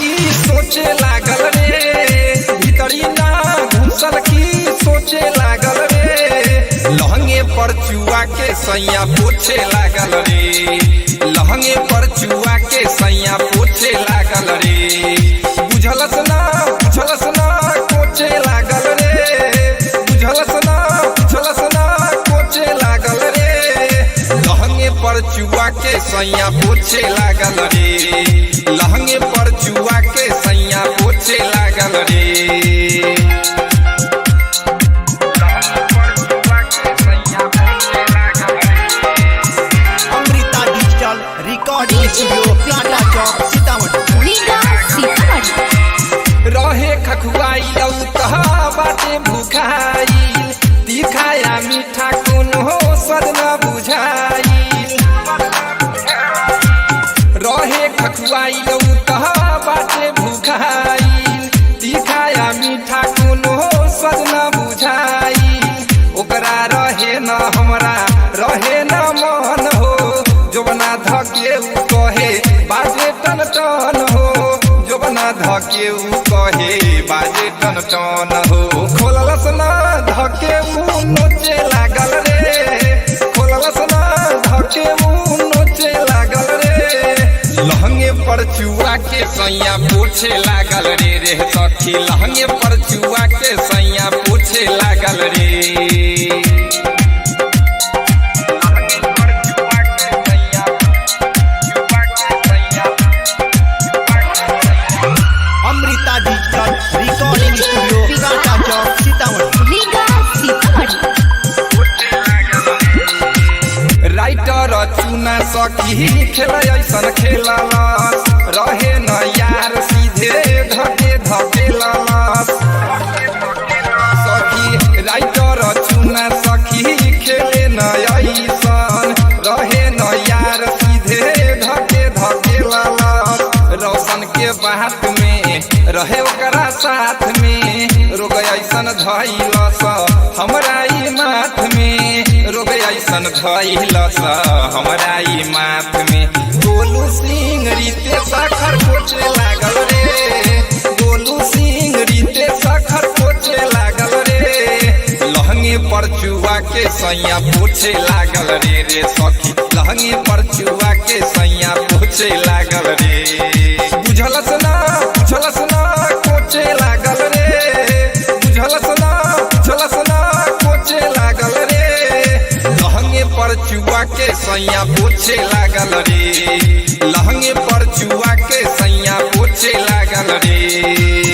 की सोचे लागल रे, भीतरी ना घुसल की सोचे लागल रे। लहंगे पर चुआ के सैया पोछे लागल रे, लहंगे पर चुआ के सैया पोछे लागल रे। बुझलस ना कोचे लागल रे, बुझलस ना कोचे लागल रे। लहंगे पर चुआ के सैया पोछे लागल रे, लहंगे पर चुआ के सैया पोछे लागल रे। रिकॉर्डिंग स्टूडियो प्लाटा चौक सीतामढ़ी। रहे खखुआइल कहा बाटे भूखाई, दिखाया मीठा कोनो सद न बुझाई। रहे खखुआइल कहा बाटे भूखाई, दिखाया मीठा कोनो सद न बुझाई। ओकरा रहे न हमरा रहे न मन हो, जोबना धके उ कहे बाजे टन टन हो, जोबना धके उ कहे बाजे टन टन हो। खोललस ना धके उ नोचे लागल रे, खोललस ना धके उ नोचे लागल रे। लहंगे पर चुआ के सैया पोछे लागल रे सखी, लहंगे पर चुआ के सैया पोछे लागल रे। रिकॉर्डिंग स्टूडियो प्लाटा चौक सीतामढ़ी। राइटर चुना सखी खेल ऐसन खेललस, रहे न यार सीधे धके धकेलस। सखी राइटर चुना सखी खेले न ऐसन, रहे न यार सीधे धके धकेलस। रोशन के बात में रहे ओकरा साथ में, रोग ऐसन धैलस हमरा ई माथ में, रोग ऐसन धैलस हमरा ई माथ में। गोलू सिंह रीते सखर पोछे लागल रे, गोलू सिंह रीते सखर पोछे लागल रे। लहंगे पर चुआ के सैया पोछे लागल रे सखी, लहंगे पर चुआ के सैया पोछे लागल रे। बुझलस ना कोचे लागल रे, बुझलस ना कोचे लागल रे। लहंगे पर चुआ के सैया पोछे लागल रे, लहंगे पर चुआ के सैया पोछे लागल रे।